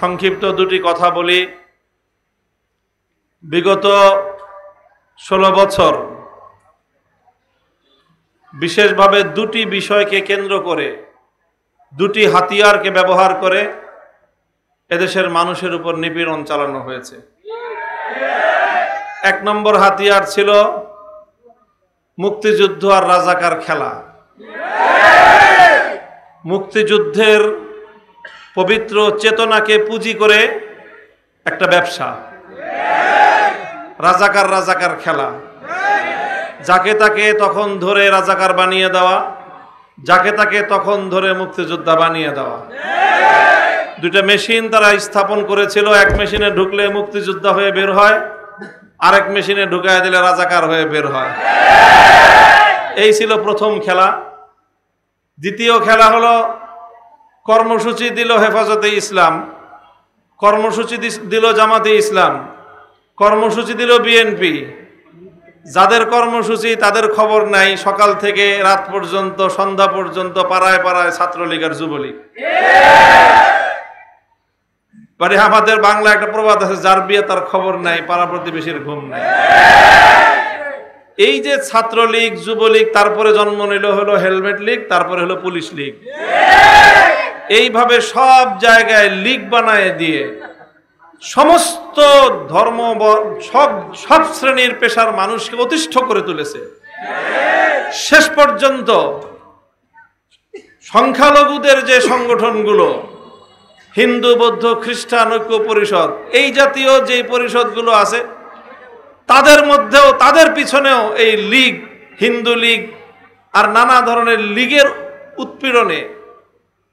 সংক্ষিপ্ত দুটি কথা বলি। বিগত 16 বছর বিশেষভাবে দুটি বিষয়কে কেন্দ্র করে, দুটি হাতিয়ারকে ব্যবহার করে এদেশের মানুষের উপর নিপীড়ন চালানো হয়েছে। এক নম্বর হাতিয়ার ছিল মুক্তিযুদ্ধ আর রাজাকার খেলা। মুক্তিযুদ্ধের পবিত্র চেতনাকে পুঁজি করে একটা ব্যবসা, রাজাকার খেলা। যাকে তাকে তখন ধরে রাজাকার বানিয়ে দেওয়া, যাকে তাকে তখন ধরে মুক্তিযোদ্ধা বানিয়ে দেওয়া। দুইটা মেশিন তারা স্থাপন করেছিল। এক মেশিনে ঢুকলে মুক্তিযোদ্ধা হয়ে বের হয়, আরেক মেশিনে ঢুকায় দিলে রাজাকার হয়ে বের হয়। এই ছিল প্রথম খেলা। দ্বিতীয় খেলা হলো কর্মসূচি দিল হেফাজতে ইসলাম, কর্মসূচি দিল জামাতে ইসলাম, কর্মসূচি দিল বিএনপি। যাদের কর্মসূচি তাদের খবর নাই, সকাল থেকে রাত পর্যন্ত, সন্ধ্যা পর্যন্ত পাড়ায় পাড়ায় ছাত্রলীগ আর যুবলীগ। মানে আমাদের বাংলা একটা প্রবাদ আছে, যার বিয়ে তার খবর নাই, পাড়া প্রতিবেশীর ঘুম নাই। এই যে ছাত্রলীগ যুবলীগ, তারপরে জন্ম নিল হলো হেলমেট লীগ, তারপরে হলো পুলিশ লীগ। এইভাবে সব জায়গায় লীগ বানায় দিয়ে সমস্ত ধর্ম, সব শ্রেণীর পেশার মানুষকে অতিষ্ঠ করে তুলেছে। শেষ পর্যন্ত সংখ্যালঘুদের যে সংগঠনগুলো, হিন্দু বৌদ্ধ খ্রিস্টান ঐক্য পরিষদ, এই জাতীয় যে পরিষদগুলো আছে, তাদের মধ্যেও, তাদের পিছনেও এই লীগ, হিন্দু লীগ আর নানা ধরনের লীগের উৎপীড়নে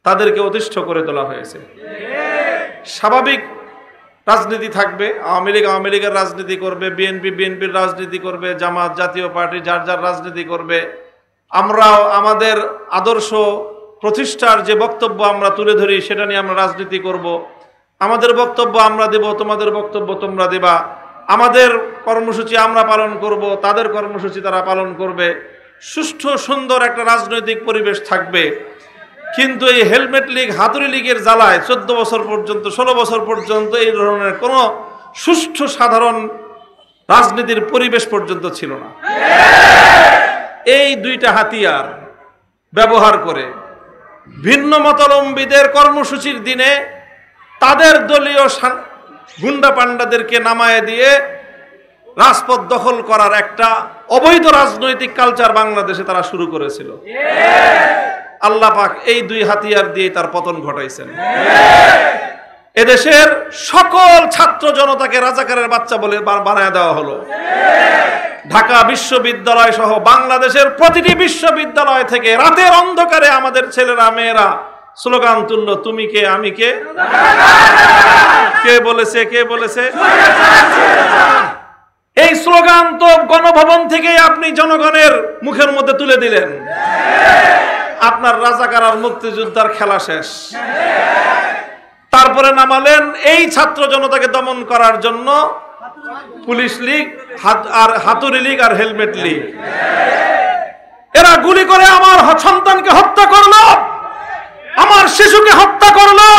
তাদেরকে অতিষ্ঠ করে তোলা হয়েছে। স্বাভাবিক রাজনীতি থাকবে, আওয়ামী লীগের রাজনীতি করবে, বিএনপির রাজনীতি করবে, জামাত জাতীয় পার্টি যার যার রাজনীতি করবে। আমরাও আমাদের আদর্শ প্রতিষ্ঠার যে বক্তব্য আমরা তুলে ধরি সেটা নিয়ে আমরা রাজনীতি করব। আমাদের বক্তব্য আমরা দেব, তোমাদের বক্তব্য তোমরা দেবা। আমাদের কর্মসূচি আমরা পালন করব, তাদের কর্মসূচি তারা পালন করবে। সুষ্ঠু সুন্দর একটা রাজনৈতিক পরিবেশ থাকবে। কিন্তু এই হেলমেট লীগ, হাতুড়ি লীগের জ্বালায় 14 বছর পর্যন্ত, 16 বছর পর্যন্ত এই ধরনের কোনো সুষ্ঠু সাধারণ রাজনীতির পরিবেশ পর্যন্ত ছিল না। এই দুইটা হাতিয়ার ব্যবহার করে ভিন্ন মতাবলম্বীদের কর্মসূচির দিনে তাদের দলীয় গুন্ডা পান্ডাদেরকে নামায় দিয়ে রাজপথ দখল করার একটা অবৈধ রাজনৈতিক কালচার বাংলাদেশে তারা শুরু করেছিল। আল্লাহ পাক এই দুই হাতিয়ার দিয়ে তার পতন ঘটাইছেন। এদেশের সকল ছাত্র জনতাকে রাজাকারের বাচ্চা বলে বানায় দেওয়া হলো। ঢাকা বিশ্ববিদ্যালয় সহ বাংলাদেশের প্রতিটি বিশ্ববিদ্যালয় থেকে রাতের অন্ধকারে আমাদের ছেলেরা মেয়েরা স্লোগান তুলল, তুমি কে আমি কে। কে বলেছে? এই স্লোগান তো গণভবন থেকে আপনি জনগণের মুখের মধ্যে তুলে দিলেন। আপনার রাজাকার আর মুক্তিযোদ্ধার খেলা শেষ। তারপরে নামালেন এই ছাত্র জনতাকে দমন করার জন্য পুলিশ লীগ আর হাতুড়ি লীগ আর হেলমেট লীগ। এরা গুলি করে আমার সন্তানকে হত্যা করলো, আমার শিশুকে হত্যা করলো,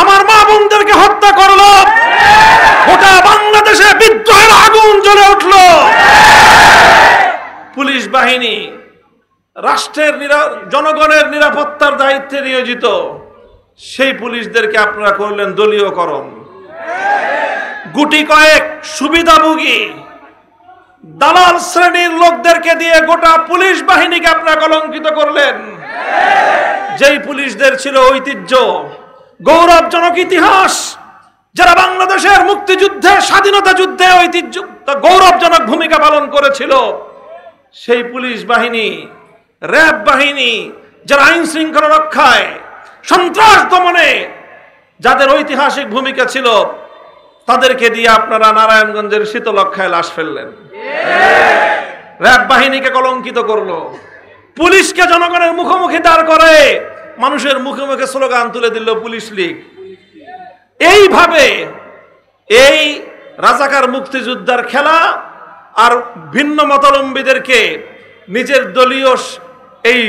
আমার মা বোনদেরকে হত্যা করলো। গোটা বাংলাদেশে বিদ্রোহের আগুন জ্বলে উঠল। পুলিশ বাহিনী রাষ্ট্রের জনগণের নিরাপত্তার দায়িত্বে নিয়োজিত, সেই পুলিশদেরকে আপনারা করলেন দলীয়করণ। গুটি কয়েক সুবিধাভোগী দালাল শ্রেণীর লোকদেরকে দিয়ে গোটা পুলিশ বাহিনীকে আপনারা কলঙ্কিত করলেন। যেই পুলিশদের ছিল ঐতিহ্য, গৌরবজনক ইতিহাস, যারা বাংলাদেশের মুক্তিযুদ্ধে, স্বাধীনতা যুদ্ধে ঐতিহ্য গৌরবজনক ভূমিকা পালন করেছিল, সেই পুলিশ বাহিনী, র্যাব বাহিনী, যারা আইন শৃঙ্খলা রক্ষায়, সন্ত্রাস দমনে যাদের ঐতিহাসিক ভূমিকা ছিল, তাদেরকে দিয়ে আপনারা নারায়ণগঞ্জের শীতলক্ষায় লাশ ফেললেন। র্যাব বাহিনীকে কলঙ্কিত করলো, পুলিশকে জনগণের মুখোমুখি দাঁড় করে মানুষের মুখে মুখে স্লোগান তুলে দিল পুলিশ লীগ। এইভাবে এই রাজাকার মুক্তিযোদ্ধার খেলা আর ভিন্ন মতাবলম্বীদেরকে নিজের দলীয় এই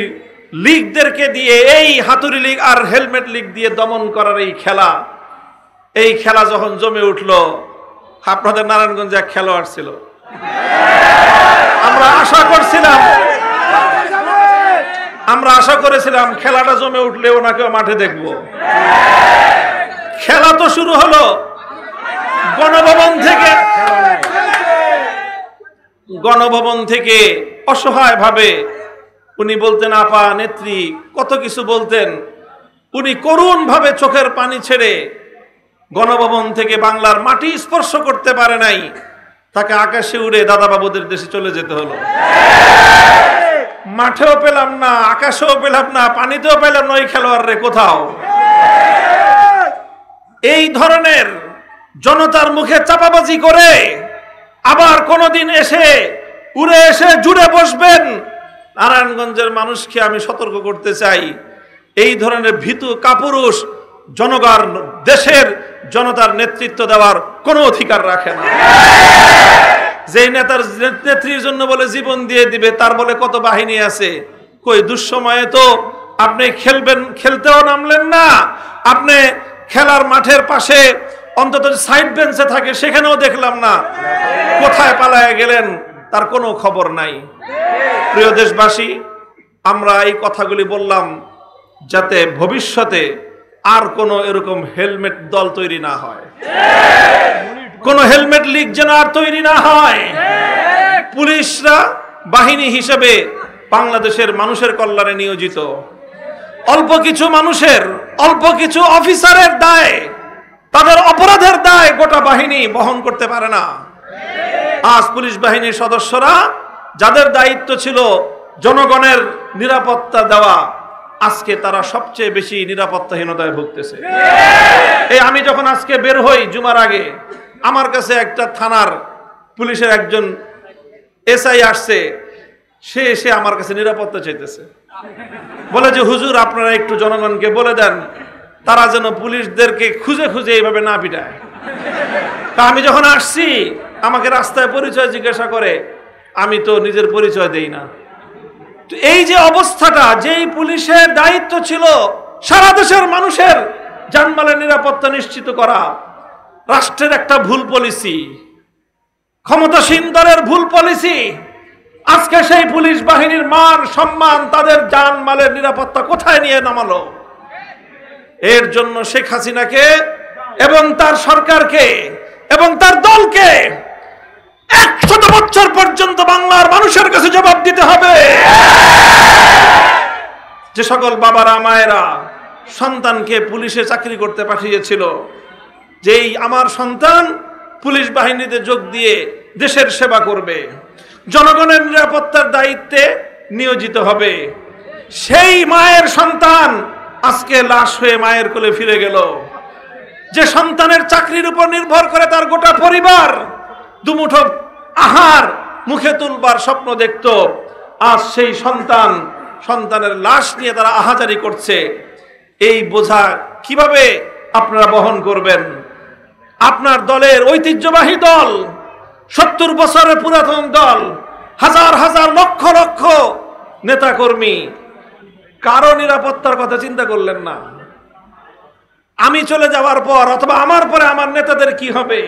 লীগদেরকে দিয়ে, এই হাতুড়ি লীগ আর হেলমেট লীগ দিয়ে দমন করার এই খেলা, এই খেলা যখন জমে উঠলো, আপনাদের নারায়ণগঞ্জে এক খেলোয়াড় ছিল, আমরা আশা করেছিলাম খেলাটা জমে উঠলে ওনাকে মাঠে দেখব। খেলা তো শুরু হলো গণভবন থেকে অসহায় ভাবে উনি বলতেন, আপা নেত্রী, কত কিছু বলতেন। উনি করুণ ভাবে চোখের পানি ছেড়ে গণভবন থেকে বাংলার মাটি স্পর্শ করতে পারে নাই, তাকে আকাশে উড়ে দাদাবাবুদের দেশে চলে যেতে হলো। মাঠেও পেলাম না, আকাশেও পেলাম না, পানিতেও পেলাম না ওই খেলোয়াড়রে কোথাও। এই ধরনের জনতার মুখে চাপাবাজি করে আবার কোনদিন উড়ে এসে জুড়ে বসবেন, নারায়ণগঞ্জের মানুষকে আমি সতর্ক করতে চাই, এই ধরনের ভীতু কাপুরুষ জনগণ দেশের জনতার নেতৃত্ব দেওয়ার কোনো অধিকার রাখে না। যেই নেত্রীর জন্য বলে জীবন দিয়ে দিবে, তার বলে কত বাহিনী আছে। কই দুঃসময়ে তো আপনি খেলতেও নামলেন না, আপনি খেলার মাঠের পাশে অন্তত সাইড বেঞ্চে থাকে সেখানেও দেখলাম না, কোথায় পালায় গেলেন তার কোনো খবর নাই। প্রিয় দেশবাসী, আমরা এই কথাগুলি বললাম যাতে ভবিষ্যতে আর কোনো এরকম হেলমেট দল তৈরি না হয়, কোনো হেলমেট লীগ যেন আর তৈরি না হয়। পুলিশরা বাহিনী হিসেবে বাংলাদেশের মানুষের কল্যাণে নিয়োজিত। অল্প কিছু অফিসারের দায়, তাদের অপরাধের দায় গোটা বাহিনী বহন করতে পারে না। আজ পুলিশ বাহিনীর সদস্যরা যাদের দায়িত্ব ছিল জনগণের নিরাপত্তা দেওয়া, আজকে তারা সবচেয়ে বেশি নিরাপত্তাহীনতায় ভুগতেছে। এই আমি যখন আজকে বের হই জুমার আগে, আমার কাছে একটা থানার পুলিশের একজন এসআই আসছে, সে এসে আমার কাছে নিরাপত্তা চাইতেছে, বলে যে হুজুর আপনারা একটু জনগণকে বলে দেন তারা যেন পুলিশদেরকে খুঁজে খুঁজে এইভাবে না পিটায়। তা আমি যখন আসছি আমাকে রাস্তায় পরিচয় জিজ্ঞাসা করে, আমি তো নিজের পরিচয় দেই না। তো এই যে অবস্থাটা, যেই পুলিশের দায়িত্ব ছিল সারা দেশের মানুষের জানমালের নিরাপত্তা নিশ্চিত করা, রাষ্ট্রের একটা ভুল পলিসি, ক্ষমতাসীন দলের ভুল পলিসি, আজকে সেই পুলিশ বাহিনীর মান সম্মান, তাদের জানমালের নিরাপত্তা কোথায় নিয়ে নামালো। এর জন্য শেখ হাসিনাকে এবং তার সরকারকে এবং তার দলকে 100 বছর পর্যন্ত বাংলার মানুষের কাছে জবাব দিতে হবে। যে সকল বাবারা মায়েরা সন্তানকে পুলিশে চাকরি করতে পাঠিয়েছিল, যেই আমার সন্তান পুলিশ বাহিনীতে যোগ দিয়ে দেশের সেবা করবে, জনগণের নিরাপত্তার দায়িত্বে নিয়োজিত হবে, সেই মায়ের সন্তান আজকে লাশ হয়ে মায়ের কোলে ফিরে গেল। যে সন্তানের চাকরির উপর নির্ভর করে তার গোটা পরিবার দুমুঠো আহার মুখে তুলবার স্বপ্ন দেখত, আজ সেই সন্তানের লাশ নিয়ে তারা আহাজারি করছে। এই বোঝা কিভাবে আপনারা বহন করবেন? আপনার দলের ঐতিহ্যবাহী দল, 70 বছরের পুরাতন দল, হাজার হাজার লক্ষ লক্ষ নেতাকর্মী, কারো নিরাপত্তার কথা চিন্তা করলেন না। আমি চলে যাওয়ার পর অথবা আমার পরে আমার নেতাদের কি হবে,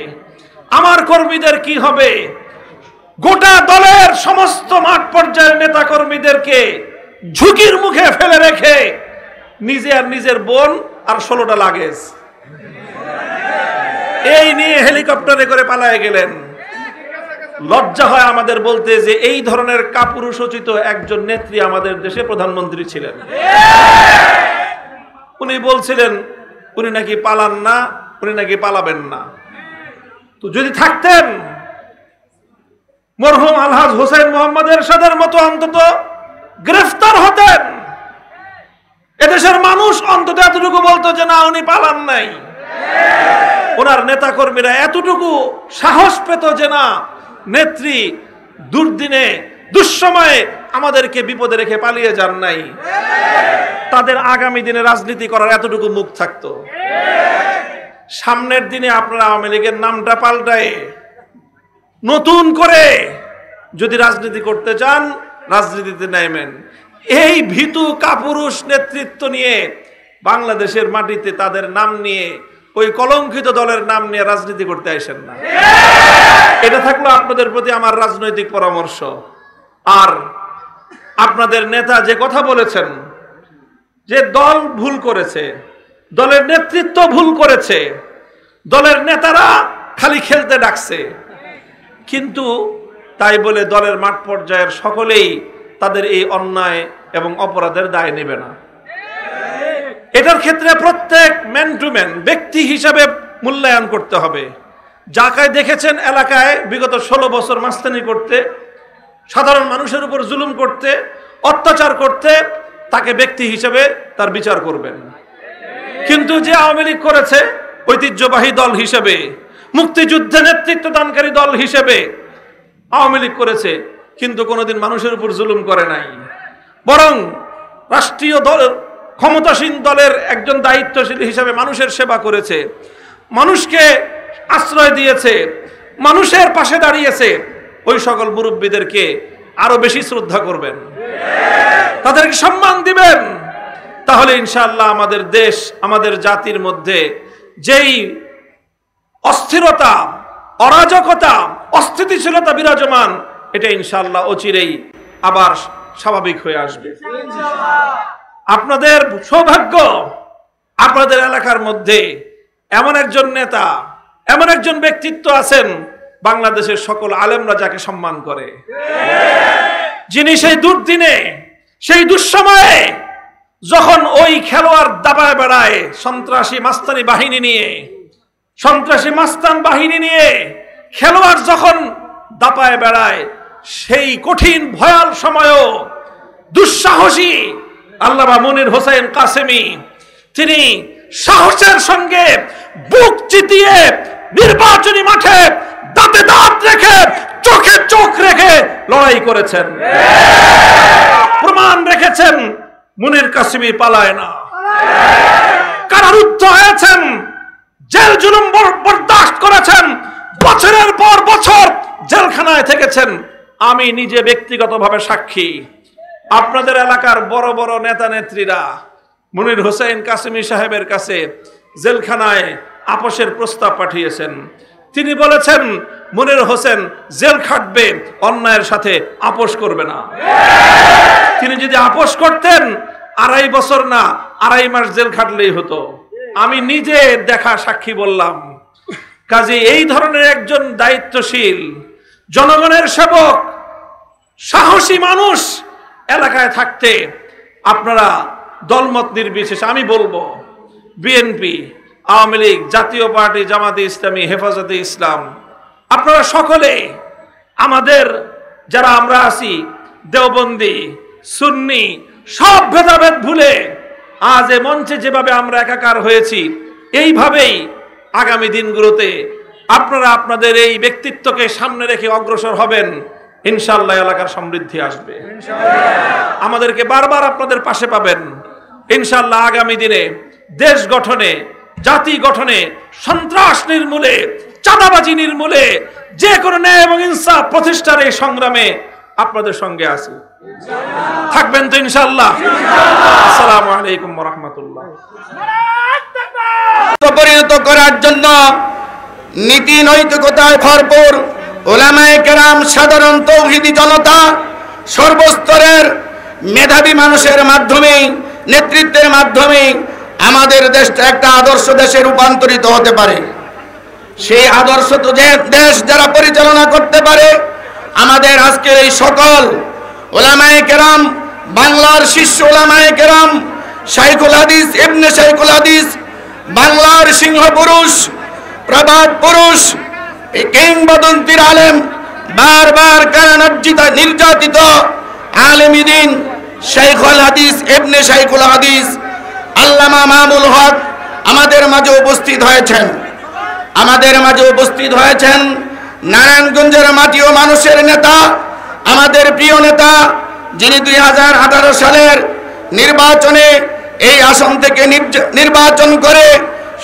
আমার কর্মীদের কি হবে? গোটা দলের সমস্ত মাঠ পর্যায়ের নেতা কর্মীদেরকে ঝুঁকির মুখে ফেলে রেখে নিজে আর নিজের বোন আর 16টা লাগেজ এই নিয়ে হেলিকপ্টারে করে পালায় গেলেন। লজ্জা হয় আমাদের বলতে যে এই ধরনের কাপুরুষোচিত একজন নেত্রী আমাদের দেশে প্রধানমন্ত্রী ছিলেন। উনি বলছিলেন উনি নাকি পালান না, উনি নাকি পালাবেন না। তো যদি থাকতেন মরহুম আলহাজ হোসেন মোহাম্মদ এরশাদের মতো অন্তত গ্রেফতার হতেন। এদেশের মানুষ অন্তত এতটুকু বলতো যে না, উনি পালান নাই। ওনার নেতা কর্মীরা এতটুকু সাহস পেত যে না, নেত্রী দুর্দিনে দুঃসময়ে আমাদেরকে বিপদে রেখে পালিয়ে যান নাই। তাদের আগামী দিনে রাজনীতি করার এতটুকু মুখ থাকতো। সামনের দিনে আপনারা আওয়ামী লীগের নামটা পাল্টায় নতুন করে যদি রাজনীতি করতে চান, রাজনীতিতে নামেন। এই ভীতু কাপুরুষ নেতৃত্ব নিয়ে বাংলাদেশের মাটিতে তাদের নাম নিয়ে ওই কলঙ্কিত দলের নাম নিয়ে রাজনীতি করতে আসেন না। এটা থাকলো আপনাদের প্রতি আমার রাজনৈতিক পরামর্শ। আর আপনাদের নেতা যে কথা বলেছেন যে দল ভুল করেছে, দলের নেতৃত্ব ভুল করেছে, দলের নেতারা খালি খেলতে ডাকছে, কিন্তু তাই বলে দলের মাঠ পর্যায়ের সকলেই তাদের এই অন্যায় এবং অপরাধের দায় নেবে না। এটার ক্ষেত্রে প্রত্যেক ম্যান টু ম্যান ব্যক্তি হিসাবে মূল্যায়ন করতে হবে। যাকে দেখেছেন এলাকায় বিগত 16 বছর মাস্তানি করতে, সাধারণ মানুষের উপর জুলুম করতে, অত্যাচার করতে, তাকে ব্যক্তি হিসেবে তার বিচার করবেন। কিন্তু যে আওয়ামী লীগ করেছে ঐতিহ্যবাহী দল হিসেবে, মুক্তিযুদ্ধে নেতৃত্ব দানকারী দল হিসেবে আওয়ামী লীগ করেছে, কিন্তু কোনোদিন মানুষের উপর জুলুম করে নাই, বরং রাষ্ট্রীয় দল ক্ষমতাসীন দলের একজন দায়িত্বশীল হিসেবে মানুষের সেবা করেছে, মানুষকে আশ্রয় দিয়েছে, মানুষের পাশে দাঁড়িয়েছে। ওই সকল মুরব্বীদেরকে আরো বেশি শ্রদ্ধা করবেন, তাদেরকে সম্মান দিবেন। তাহলে ইনশাআল্লাহ আমাদের দেশ, আমাদের জাতির মধ্যে যেই অস্থিরতা, অরাজকতা, অস্থিতিশীলতা বিরাজমান, এটা ইনশাআল্লাহ অচিরেই আবার স্বাভাবিক হয়ে আসবে। আপনাদের সৌভাগ্য, আপনাদের এলাকার মধ্যে এমন একজন নেতা, এমন একজন ব্যক্তিত্ব আছেন বাংলাদেশের সকল আলেমরা যাকে সম্মান করে, যিনি সেই দুর্দিনে, সেই দুঃসময়ে যখন ওই খেলোয়াড় দাপায় বেড়ায় সন্ত্রাসী মাস্তানি বাহিনী নিয়ে, সন্ত্রাসী মাস্তান বাহিনী নিয়ে খেলোয়াড় যখন দাপায় বেড়ায়, সেই কঠিন ভয়াল সময়ও দুঃসাহসী আল্লামা মনির হোসেন কাসেমি তিনি সাহসের সঙ্গে বুক চিতিয়ে নির্বাচনী মাঠে দাঁতে দাঁত রেখে চোখে চোখ রেখে লড়াই করেছেন, প্রমাণ রেখেছেন মনির কাসেমি পালায় না, কারারুদ্ধ হয়েছেন, জেল জুলুম বরদাস্ত করেছেন, বছরের পর বছর জেলখানায় থেকেছেন। আমি নিজে ব্যক্তিগতভাবে সাক্ষী। আপনাদের এলাকার বড় বড় নেতা নেত্রীরা মনির হোসেন কাসেমি সাহেবের কাছে জেলখানায় আপোষের প্রস্তাব পাঠিয়েছেন। তিনি বলেছেন মনির হোসেন জেল খাটবে, অন্যায়ের সাথে আপোষ করবে না। তিনি যদি আপোষ করতেন 2.5 বছর না 2.5 মাস জেল খাটলেই হতো। আমি নিজে দেখা সাক্ষী বললাম। কাজে এই ধরনের একজন দায়িত্বশীল জনগণের সেবক, সাহসী মানুষ এলাকায় থাকতে আপনারা দলমত নির্বিশেষে, আমি বলবো বিএনপি, আওয়ামী লীগ, জাতীয় পার্টি, জামাতে ইসলামী, হেফাজতে ইসলাম, আপনারা সকলে আমাদের যারা আমরা আছি দেওবন্দি, সুন্নি, সব ভেদাভেদ ভুলে আজ এ মঞ্চে যেভাবে আমরা একাকার হয়েছি, এইভাবেই আগামী দিনগুলোতে আপনারা আপনাদের এই ব্যক্তিত্বকে সামনে রেখে অগ্রসর হবেন। ইনশাআল্লাহ এলাকার সমৃদ্ধি আসবে, আমাদেরকে বারবার আপনাদের পাশে পাবেন। ইনশাআল্লাহ আগামী দিনে দেশ গঠনে, জাতি গঠনে, সন্ত্রাস নির্মূলে, চাঁদাবাজি নির্মূলে, যে কোনো ন্যায় এবং ইনসাফ প্রতিষ্ঠার এই সংগ্রামে আপনাদের সঙ্গে আছি। থাকবেন তো ইনশাআল্লাহ? আসসালামু আলাইকুম ওয়া রাহমাতুল্লাহ। পরিণত করার জন্য নীতি নৈতিকতায় ভরপুর উলামায়ে কেরাম, সাধারণ তৌহিদি জনতা, সর্বস্তরের মেধাবী মানুষের মাধ্যমে, নেতৃত্বের মাধ্যমে আমাদের দেশটা একটা আদর্শ দেশে রূপান্তরিত হতে পারে। সেই আদর্শ তো দেশ যারা পরিচালনা করতে পারে, আমাদের আজকের এই সকল উলামায়ে কেরাম, বাংলার শীর্ষ উলামায়ে কেরাম, শাইখুল হাদিস, ইবনে শাইখুল হাদিস, বাংলার সিংহ পুরুষ, প্রবাদ পুরুষ, এই কিংবদন্তির আলেম, বারবার নির্যাতিত আলেমী দ্বীন শাইখুল হাদিস, ইবনে শাইখুল হাদিস আল্লামা মামুনুল হক আমাদের মাঝে উপস্থিত হয়েছেন। আমাদের মাঝে উপস্থিত হয়েছেন নারায়ণগঞ্জের মাটি ও মানুষের নেতা, আমাদের প্রিয় নেতা, যিনি 2018 সালের নির্বাচনে এই আসন থেকে নির্বাচন করে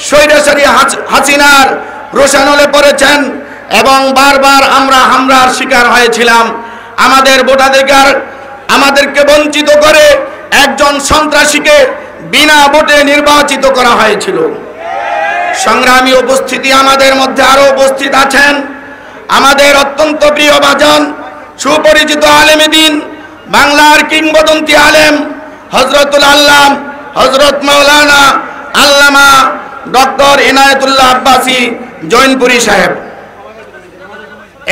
স্বৈরাচারী হাসিনার রোষানলে পড়েছেন এবং বারবার আমরা হামলার শিকার হয়েছিলাম। আমাদের ভোটাধিকার আমাদেরকে বঞ্চিত করে একজন সন্ত্রাসীকে বিনা ভোটে নির্বাচিত করা হয়েছিল। সংগ্রামী উপস্থিতি আমাদের মধ্যে আরো উপস্থিত আছেন আমাদের অত্যন্ত প্রিয় ভাজন সুপরিচিত আলেমে দ্বীন বাংলার কিংবদন্তি আলেম হযরতুল আল্লাম হযরত মাওলানা আল্লামা ডক্টর ইনায়েতুল্লাহ আব্বাসী জৈনপুরী সাহেব।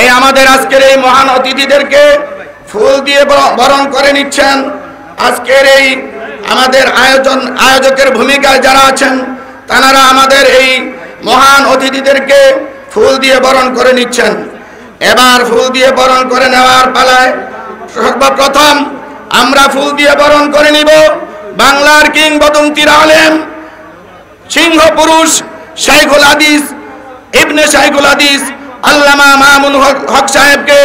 এই আমাদের আজকের এই মহান অতিথিদেরকে ফুল দিয়ে বরণ করে নিচ্ছেন। আজকের এই আমাদের আয়োজকের ভূমিকায় যারা আছেন তারা আমাদের এই মহান অতিথিদেরকে ফুল দিয়ে বরণ করে নিচ্ছেন। এবার ফুল দিয়ে বরণ করে নেওয়ার পালায় সর্বপ্রথম আমরা ফুল দিয়ে বরণ করে নিব বাংলার কিংবদন্তির আলেম সিংহ পুরুষ শাইখুল হাদিস ইবনে শাইখুল হাদিস আল্লামা মামুন হক সাহেবকে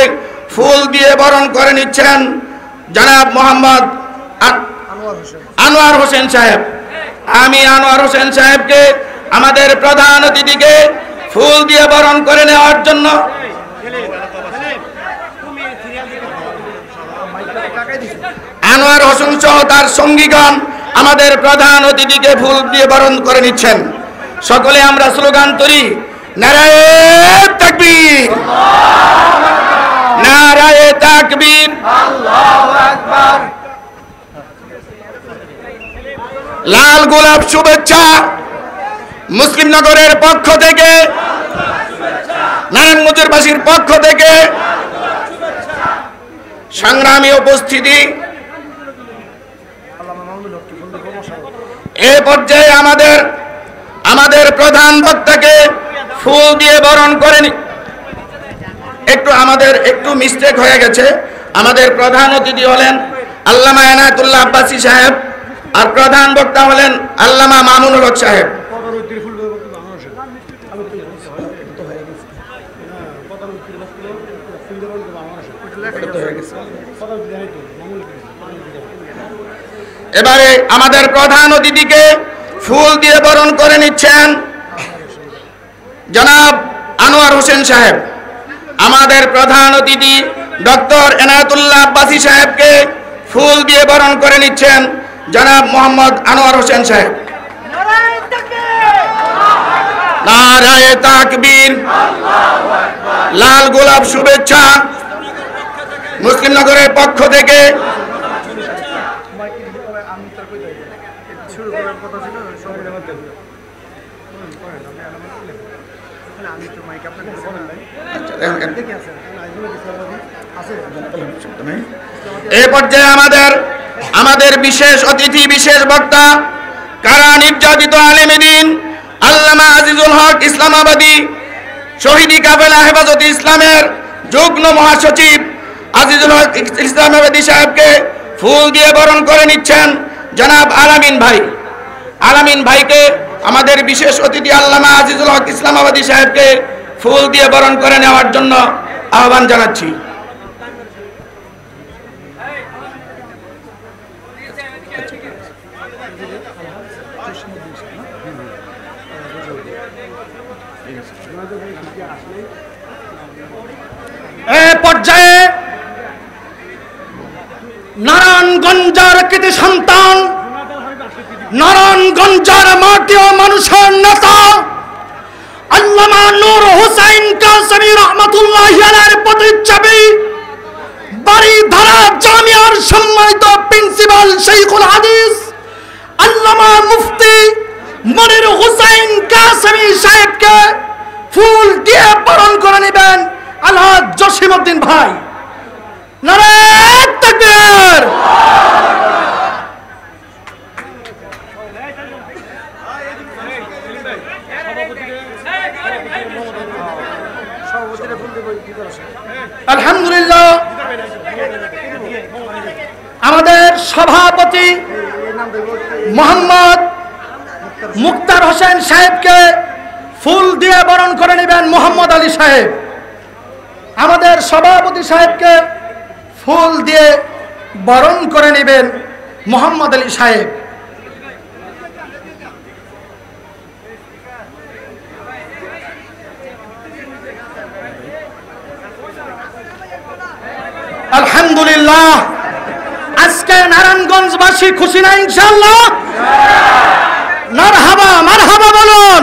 ফুল দিয়ে বরণ করে নিচ্ছেন জনাব মোহাম্মদ আনোয়ার হোসেন সাহেব। আমি আনোয়ার হোসেন সাহেবকে আমাদের প্রধান অতিথিকে ফুল দিয়ে বরণ করে নেওয়ার জন্য আনোয়ার হোসেন সহ তার সঙ্গীগণ আমাদের প্রধান অতিথিকে ফুল দিয়ে বরণ করে নিচ্ছেন। সকলে আমরা স্লোগান তুলি, নারায়ে তাকবীর, নারায়ে তাকবীর, আল্লাহু আকবার। লাল গোলাপ শুভেচ্ছা মুসলিম নগরের পক্ষ থেকে, নারায়ণগঞ্জবাসীর পক্ষ থেকে। সংগ্রামী উপস্থিতি, এ পর্যায়ে আমাদের প্রধান বক্তাকে ফুল দিয়ে বরণ করেন। একটু মিস্টেক হয়ে গেছে। আমাদের প্রধান অতিথি হলেন আল্লামা ইনায়েতুল্লাহ আব্বাসী সাহেব আর প্রধান বক্তা হলেন আল্লামা মামুনুল হক সাহেব। এবারে আমাদের প্রধান অতিথিকে ফুল দিয়ে বরণ করে নিচ্ছেন জনাব আনোয়ার হোসেন সাহেব। আমাদের প্রধান অতিথি ডক্টর ইনায়েতুল্লাহ আব্বাসী সাহেবকে ফুল দিয়ে বরণ করে নিচ্ছেন জনাব মোহাম্মদ আনোয়ার হোসেন সাহেব। নারায়ে তাকবীর, লাল গোলাপ শুভেচ্ছা মুসলিম নগরের পক্ষ থেকে। এই পর্যায়ে আমাদের বিশেষ অতিথি, বিশেষ বক্তা কারা নির্যাতিত আলেমে দ্বীন আল্লামা আজিজুল হক ইসলামাবাদী শহীদি কাফেলা হেফাজতে ইসলামের যুগ্ম মহাসচিব আজিজুল হক ইসলামাবাদী সাহেবকে ফুল দিয়ে বরণ করে নিচ্ছেন জনাব আলামিন ভাই। আলামিন ভাইকে আমাদের বিশেষ অতিথি আল্লামা আজিজুল হক ইসলামাবাদী সাহেবকে ফুল দিয়ে বরণ করে নেওয়ার জন্য আহ্বান জানাচ্ছি। এ পর্যায়ে নারায়ণগঞ্জের কৃতি সন্তান, নারায়ণগঞ্জের মাটি ও মানুষের নেতা আল্লামা নূর হোসেন কাসেমী রহমাতুল্লাহি আলাইহির প্রতিচ্ছবি বাড়িধারা জামিয়ার সম্মানিত প্রিন্সিপাল শাইখুল হাদিস আল্লামা মুফতি মনির হোসেন কাসেমী সাহেবকে ফুল দিয়ে বরণ করে নেবেন আলহাজ জসিমউদ্দিন ভাই। নারায়ে তাকবীর। আলহামদুলিল্লাহ, আমাদের সভাপতি মোহাম্মদ মুক্তার হোসেন সাহেবকে ফুল দিয়ে বরণ করে নেবেন মোহাম্মদ আলী সাহেব। আমাদের সভাপতি সাহেবকে ফুল দিয়ে বরণ করে নেবেন মোহাম্মদ আলী সাহেব। আলহামদুলিল্লাহ, আজকে নারায়ণগঞ্জবাসী খুশি না ইনশাআল্লাহ? মারহাবা, মারহাবা বলুন।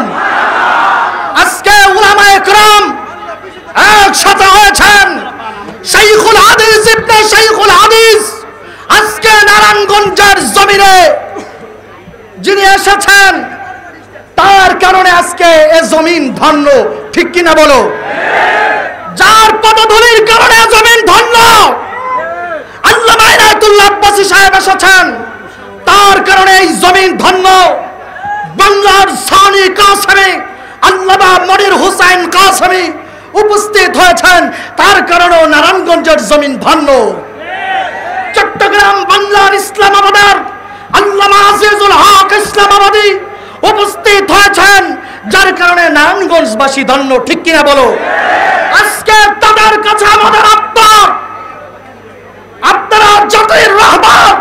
জমিনে যিনি এসেছেন তার কারণে আজকে এ জমিন ধন্য, ঠিক কিনা বলো? যার পদধূলির কারণে জমিন ধন্য, আল্লামা ইনায়েতুল্লাহ আব্বাসী সাহেব এসেছেন, তার কারণে এই জমিন ধন্য। বাংলার সানি কাসেমি, আল্লামা মনির হোসেন কাসেমি উপস্থিত হয়েছেন, তার কারণেও নারায়ণগঞ্জের জমিন ধন্য। চট্টগ্রাম বাংলার ইসলামাবাদের আল্লামা আজিজুল হক ইসলামাবাদী উপস্থিত হয়েছেন, যার কারণে নারায়ণগঞ্জবাসী ধন্য, ঠিক কিনা বলো? আজকে তাদের কাছে আমাদের আপনারা জাতির রাহবার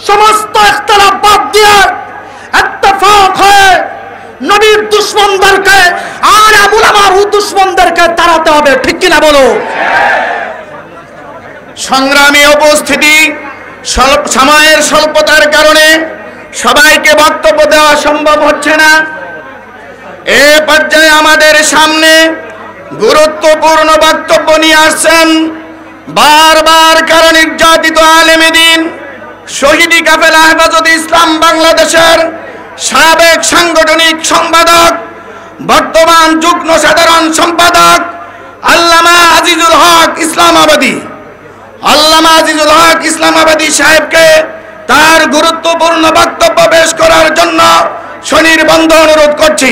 সমস্ত ইখতিলাফ বাদ দিয়ে ইত্তেফাক হয়ে নবীর দুশমনদেরকে আর উলামার দুশমনদেরকে তাড়াতে হবে, ঠিক কিনা বলো? সংগ্রামী উপস্থিতি, সময়ের স্বল্পতার কারণে সবাইকে বক্তব্য দেওয়া সম্ভব হচ্ছে না। এ পর্যায়ে আমাদের সামনে গুরুত্বপূর্ণ বক্তব্য নিয়ে আসছেন বারবার কারণ নির্যাতিত আলেমে দ্বীন, শহীদি কাফেলা হেফাজতে ইসলাম বাংলাদেশের সাবেক সাংগঠনিক সম্পাদক, বর্তমান যুগ্ম সাধারণ সম্পাদক আল্লামা আজিজুল হক ইসলামাবাদী। আল্লামা আজিজুল হক ইসলামাবাদী সাহেবকে তার গুরুত্বপূর্ণ বক্তব্য পেশ করার জন্য সুনির্বন্ধ অনুরোধ করছি।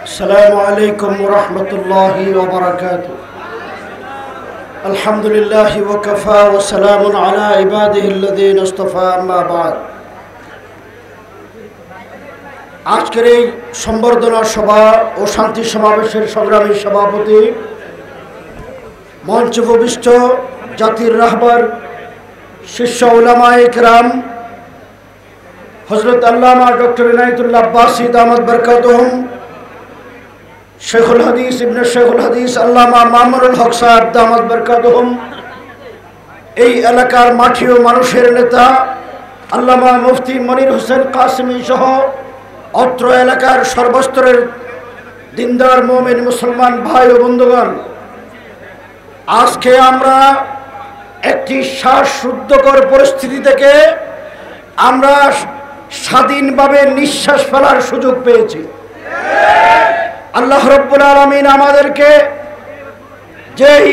السلام عليكم ورحمة الله وبركاته. الحمد لله وكفى وسلام على عباده الذين اصطفى أما بعد. আজকের এই সম্বর্ধনা সভা ও শান্তি সমাবেশের সংগ্রামী সভাপতি, মঞ্চে উপবিষ্ট জাতির রাহবার, শীর্ষ উলামায়ে কেরাম হযরত আল্লামা ডক্টর ইনায়েতুল্লাহ আব্বাসী দামাত বরকাতুহুম, শেখুল হাদিস ইবনে শেখুল হাদিস আল্লামা মামুনুল হক সাহেব দামাত বরকাতুহুম, এই এলাকার মাটি ও মানুষের নেতা আল্লামা মুফতি মনির হোসেন কাসেমি সহ অত্র এলাকার সর্বস্তরের দিনদার মুমিন মুসলমান ভাই ও বন্ধুগণ, আজকে আমরা একটি শ্বাসরুদ্ধকর পরিস্থিতি থেকে আমরা স্বাধীনভাবে নিঃশ্বাস ফেলার সুযোগ পেয়েছি। আল্লাহ রাব্বুল আলামিন আমাদেরকে যেই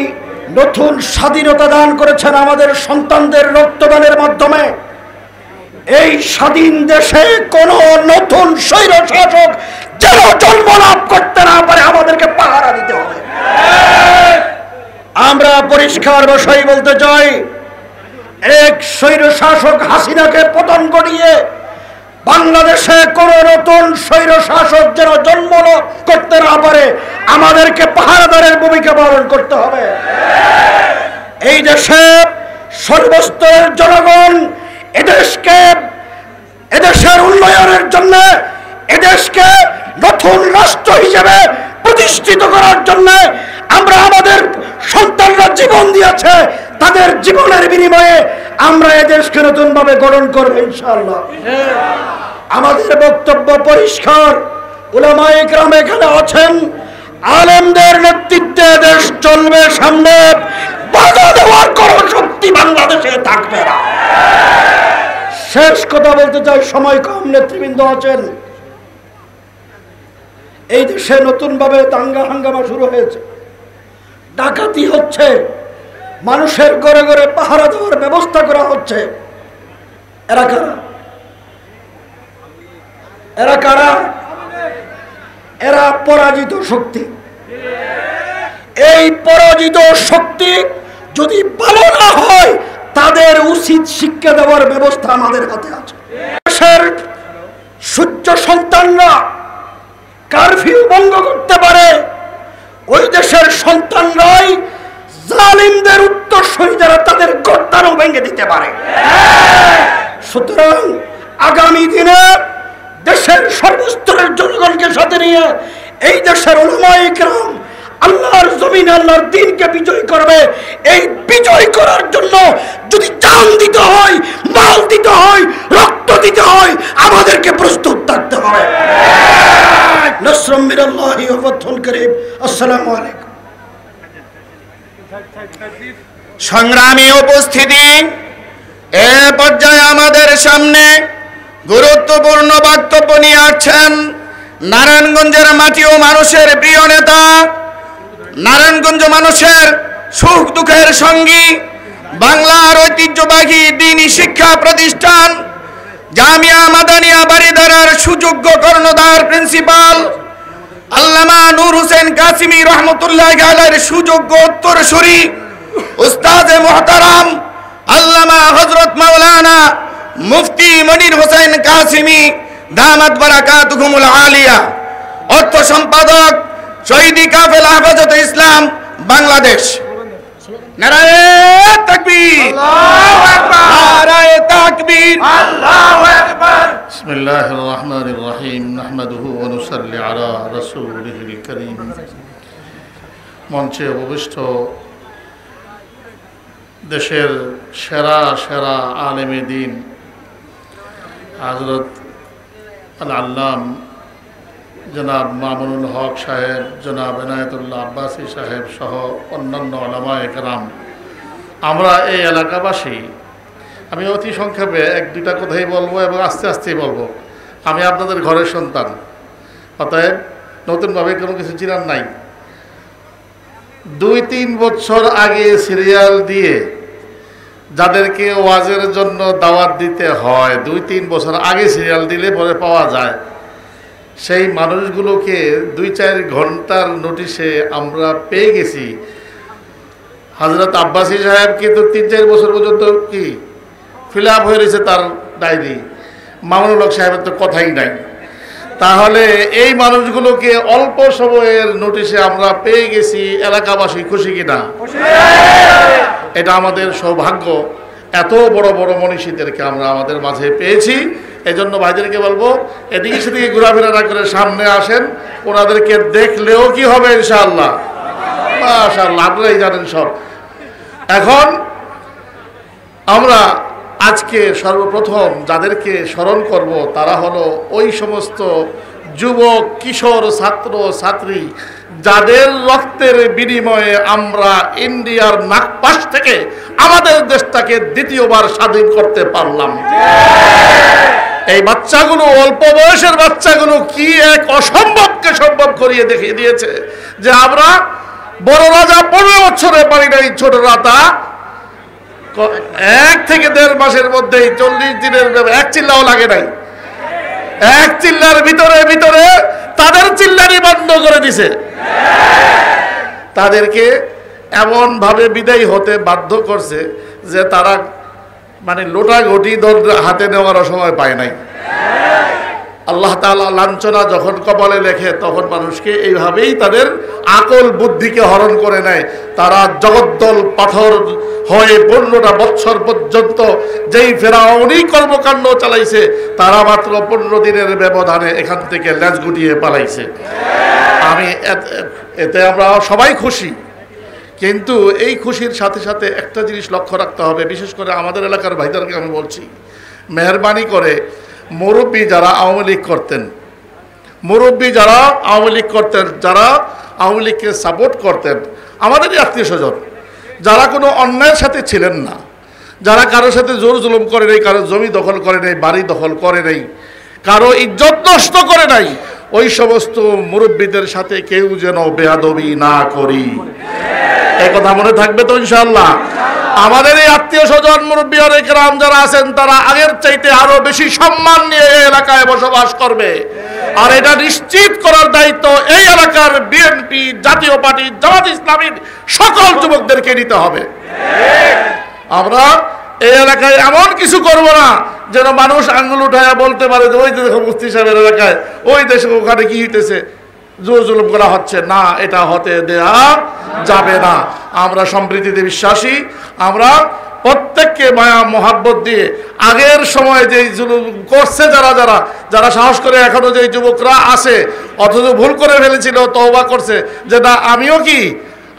নতুন স্বাধীনতা দান করেছেন আমাদের সন্তানদের রক্তদানের মাধ্যমে, এই স্বাধীন দেশে কোনো নতুন স্বৈরশাসক যেন জন্ম লাভ করতে না পারে আমাদেরকে পাহারা দিতে হবে। আমরা পরিষ্কার ভাষায় বলতে চাই, এক স্বৈরশাসক হাসিনাকে পতন ঘটিয়ে বাংলাদেশে কোন নতুন স্বৈরশাসক যেন জন্ম করতে না পারে আমাদেরকে পাহারাদারের ভূমিকা পালন করতে হবে। এই দেশে সর্বস্তরের জনগণ এদেশের উন্নয়নের জন্য, এদেশকে নতুন রাষ্ট্র হিসেবে প্রতিষ্ঠিত করার জন্য আমরা আমাদের সন্তানরা জীবন দিয়েছে, তাদের জীবনের বিনিময়ে আমরা এদেশকে নতুনভাবে গঠন করব ইনশাআল্লাহ। আমাদের বক্তব্য পরিষ্কার, উলামায়ে কেরাম এখানে আছেন, আলেমদের নেতৃত্বে দেশ চলবে সামনে, বাধা দেওয়ার কোনো শক্তি বাংলাদেশে থাকবে না। শেষ কথা বলতে চাই, সময় কম, নেতৃবৃন্দ আছেন। এই দেশে নতুনভাবে দাঙ্গা হাঙ্গামা শুরু হয়েছে, ডাকাতি হচ্ছে, মানুষের ঘরে ঘরে পাহারা দেওয়ার ব্যবস্থা করা হচ্ছে। এরা কারা? এরা কারা? এরা পরাজিত শক্তি। এই পরাজিত শক্তি যদি ভালো না হয়, তাদের উচিত শিক্ষা দেওয়ার ব্যবস্থা আমাদের হাতে আছে। দেশের সূর্য সন্তানরা কারফিউ ভঙ্গ করতে পারে, ওই দেশের সন্তানরাই জালিমদের উত্তরসূরি যারা তাদের গর্দানও ভেঙে দিতে পারে। সুতরাং আগামী দিনে দেশের সর্বস্তরের জনগণকে সাথে নিয়ে এই দেশের উলামায়ে কেরাম আল্লাহর জমিনে আল্লাহর দ্বীনকে বিজয় করবে। এই বিজয় করার জন্য যদি জান দিতে হয়, মাল দিতে হয়, রক্ত দিতে হয়, আমাদেরকে প্রস্তুত থাকতে হবে। নাসরুম মিনাল্লাহি ওয়া ফাতহুন করিম। আসসালামু আলাইকুম। সংগ্রামী উপস্থিতি, এ পর্যায়ে আমাদের সামনে গুরুত্বপূর্ণ বক্তব্য নিয়ে আসছেন নারায়ণগঞ্জের মাটি ও মানুষের প্রিয় নেতা, নারায়ণগঞ্জ মানুষের সুখ দুঃখের সঙ্গী, বাংলার ঐতিহ্যবাহী দ্বীনি শিক্ষা প্রতিষ্ঠান জামিয়া মাদানিয়া বারিধারার সুযোগ্য কর্ণধার প্রিন্সিপাল আল্লামা নূর হোসেন কাসিমি রহমতুল্লাহ আলাইহির সুযোগ্য উত্তরসূরি উস্তাদে মুহতারাম আল্লামা হযরত মাওলানা মুফতি মনির হোসেন কাসিমি দামাত বারাকাতুহুমুল আলিয়া, অর্থ সম্পাদক শহীদি কাফেলা হেফাজতে ইসলাম বাংলাদেশ। নারায়ে তাকবীর, আল্লাহু আকবার, নারায়ে তাকবীর, আল্লাহু আকবার। বিসমিল্লাহির রহমানির রহিম, নাহমাদুহু ওয়া নুসাল্লি আলা রাসূলিহিল কারীম। মঞ্চে উপবিষ্ট দেশের সেরা সেরা আলেমে দ্বীন হযরত আল-আল্লাম জনাব মামুনুল হক সাহেব, জনাব এনায়েতুল্লাহ আব্বাসী সাহেব সহ অন্যান্য উলামায়ে কেরাম, আমরা এই এলাকাবাসী, আমি অতি সংক্ষেপে এক দুইটা কথাই বলবো এবং আস্তে আস্তেই বলবো। আমি আপনাদের ঘরের সন্তান, অতএব নতুনভাবে কোনো কিছু চিনার নাই। 2-3 বছর আগে সিরিয়াল দিয়ে যাদেরকে ওয়াজের জন্য দাওয়াত দিতে হয়, 2-3 বছর আগে সিরিয়াল দিলে পরে পাওয়া যায়, সেই মানুষগুলোকে 2-4 ঘন্টার নোটিশে আমরা পেয়ে গেছি। হযরত আব্বাসী সাহেব কিন্তু 3-4 বছর পর্যন্ত কি ফিল আপ হয়ে রয়েছে তার ডায়েরি, মামুনুল হক সাহেবের তো কথাই নাই। তাহলে এই মানুষগুলোকে অল্প সময়ের নোটিশে আমরা পেয়ে গেছি, এলাকাবাসী খুশি কিনা? এটা আমাদের সৌভাগ্য। এত বড় বড় মনীষীদেরকে আমরা আমাদের মাঝে পেয়েছি। এজন্য ভাইদেরকে বলবো, এদিকে সেদিকে ঘোরাফেরা না করে সামনে আসেন। ওনাদেরকে দেখলেও কি হবে ইনশাআল্লাহ, মাশাআল্লাহ, আপনারাই জানেন সব। এখন আমরা আজকে সর্বপ্রথম যাদেরকে স্মরণ করব তারা হলো ওই সমস্ত যুবক, কিশোর, ছাত্র ছাত্রী যাদের রক্তের বিনিময়ে আমরা ইন্ডিয়ার নাগপাশ থেকে আমাদের দেশটাকে দ্বিতীয়বার স্বাধীন করতে পারলাম। এই বাচ্চাগুলো, অল্প বয়সের বাচ্চাগুলো কি এক অসম্ভবকে সম্ভব করিয়ে দেখিয়ে দিয়েছে যে আমরা বড় রাজা 15 বছরে পারি নাই, ছোটরা তা 1 থেকে 1.5 মাসের মধ্যেই 40 দিনের এক চিল্লাও লাগে নাই। এক চিল্লার ভিতরে ভিতরে তাদের চিল্লানি বন্ধ করে দিছে। তাদেরকে এমন ভাবে বিদায় হতে বাধ্য করছে যে তারা মানে লোটা ঘটি হাতে নেওয়ার সময় পায় নাই। আল্লাহ তাআলা লাঞ্ছনা যখন কপালে লেখে তখন মানুষকে এইভাবেই তাদের আকল বুদ্ধিকে হরণ করে নেয়। তারা জগদ্দল পাথর হয়ে 15টা বছর পর্যন্ত যেই ফেরাউনি কর্মকাণ্ড চালাইছে, তারা মাত্র 15 দিনের ব্যবধানে এখান থেকে লেজ গুটিয়ে পালাইছে। আমি এতে আমরা সবাই খুশি, কিন্তু এই খুশির সাথে সাথে একটা জিনিস লক্ষ্য রাখতে হবে। বিশেষ করে আমাদের এলাকার ভাইদেরকে আমি বলছি, মেহরবানি করে মুরব্বী যারা আওয়ামী লীগ করতেন, যারা আওয়ামী লীগকে সাপোর্ট করতেন, আমাদেরই আত্মীয় স্বজন, যারা কোনো অন্যায়ের সাথে ছিলেন না, যারা কারোর সাথে জোর জুলুম করে নেই, কারো জমি দখল করে নেই, বাড়ি দখল করে নেই, কারো ইজ্জত নষ্ট করে নাই, ওই সমস্ত মুরব্বীদের সাথে কেউ যেন বেয়াদবি না করি। এই কথা মনে থাকবে তো ইনশাআল্লাহ? আমাদের এই আত্মীয় স্বজন মুরব্বী অনেক রাম যারা আছেন তারা আগের চাইতে আরো বেশি সম্মান নিয়ে এই এলাকায় বসবাস করবে। আর এটা নিশ্চিত করার দায়িত্ব এই এলাকার বিএনপি, জাতীয় পার্টি, জামাত ইসলামীর সকল যুবকদেরকে নিতে হবে। আমরা এই এলাকায় এমন কিছু করব না যেন মানুষ আঙ্গুল উঠায় বলতে পারে যে ওই দেখো মুফতি সাহেবের এলাকায়, ওই দেশে ওখানে কি হইতেছে, জোর জুলুম করা হচ্ছে না, এটা হতে দেয়া যাবে না। আমরা সম্প্রীতিতে বিশ্বাসী, আমরা প্রত্যেককে মায়া মহাব্বত দিয়ে আগের সময় যেই জুলুম করছে যারা সাহস করে এখনো যেই যুবকরা আছে অথচ ভুল করে ফেলেছিল, তওবা করছে যে না আমিও কি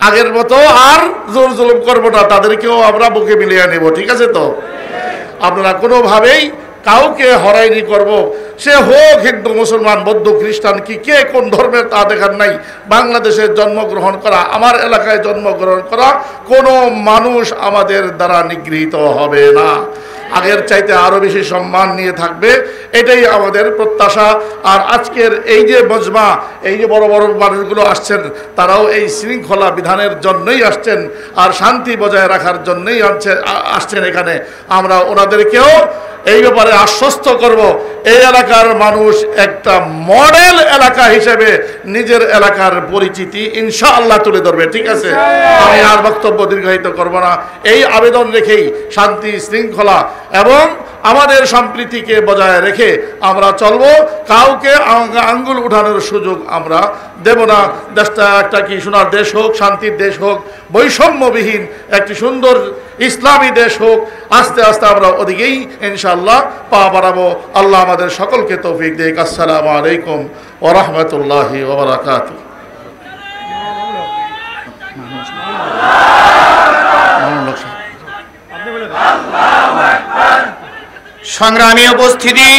আগের মতো আর জোর জুলুম করবো না, তাদেরকেও আমরা বুকে মিলিয়ে নেব। ঠিক আছে তো? আপনারা কোনোভাবেই কাউকে হয়রানি করব, সে হোক হিন্দু, মুসলমান, বৌদ্ধ, খ্রিস্টান, কি কে কোন ধর্মের তা দেখার নাই। বাংলাদেশে জন্মগ্রহণ করা, আমার এলাকায় জন্মগ্রহণ করা কোনো মানুষ আমাদের দ্বারা নিগৃহীত হবে না, আগের চাইতে আরো বেশি সম্মান নিয়ে থাকবে, এটাই আমাদের প্রত্যাশা। আর আজকের এই যে মজমা, এই যে বড় বড় মানুষগুলো আসছেন, তারাও এই শৃঙ্খলা বিধানের জন্যই আসছেন আর শান্তি বজায় রাখার জন্যই আসছেন এখানে। আমরা ওনাদেরকেও এই ব্যাপারে আশ্বস্ত করব, এই এলাকার মানুষ একটা মডেল এলাকা হিসেবে নিজের এলাকার পরিচিতি ইনশাআল্লাহ তুলে ধরবে। ঠিক আছে, আমি আর বক্তব্য দীর্ঘায়িত করব না। এই আবেদন রেখেই শান্তি, শৃঙ্খলা এবং আমাদের সম্প্রীতিকে বজায় রেখে আমরা চলব। কাউকে আঙ্গুল উঠানোর সুযোগ আমরা দেব না। দেশটা একটা কি সোনার দেশ হোক, শান্তির দেশ হোক, বৈষম্যবিহীন একটি সুন্দর ইসলামী দেশ হোক। আস্তে আস্তে আমরা ওদিকেই ইনশাআল্লাহ পা বাড়াবো। আল্লাহ আমাদের সকলকে তৌফিক দেখ। আসসালামু আলাইকুম ওয়া রাহমাতুল্লাহি ওয়া বারাকাতুহু। সংগ্রামী উপস্থিতি,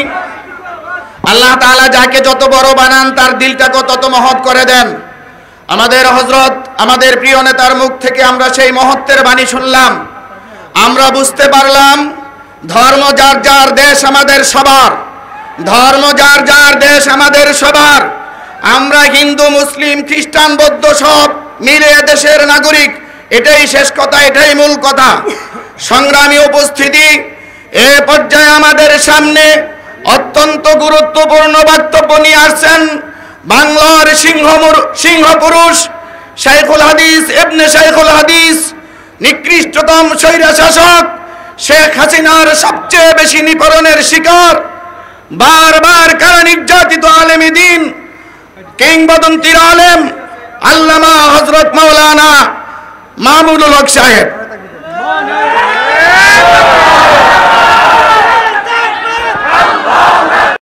আল্লাহ তাআলা যাকে যত বড় বানান তার দিলটাকে তত মহৎ করে দেন। আমাদের হযরত, আমাদের প্রিয় নেতার মুখ থেকে আমরা সেই মহত্বের বাণী শুনলাম। আমরা বুঝতে পারলাম ধর্ম যার যার দেশ আমাদের সবার, ধর্ম যার যার দেশ আমাদের সবার। আমরা হিন্দু, মুসলিম, খ্রিস্টান, বৌদ্ধ সব মিলে দেশের নাগরিক, এটাই শেষ কথা, এটাই মূল কথা। সংগ্রামী উপস্থিতি, এ পর্যায়ে আমাদের সামনে অত্যন্ত গুরুত্বপূর্ণ বক্তব্য নিয়ে আসছেন বাংলার সিংহ পুরুষ শাইখুল হাদিস, ইবনে শাইখুল হাদিস, নিকৃষ্টতম স্বৈর শাসক শেখ হাসিনার সবচেয়ে বেশি নিপীড়নের শিকার, বারবার কারা নির্যাতিত আলেম দ্বীন, কিংবদন্তির আলেম আল্লামা হযরত মাওলানা মামুনুল হক সাহেব।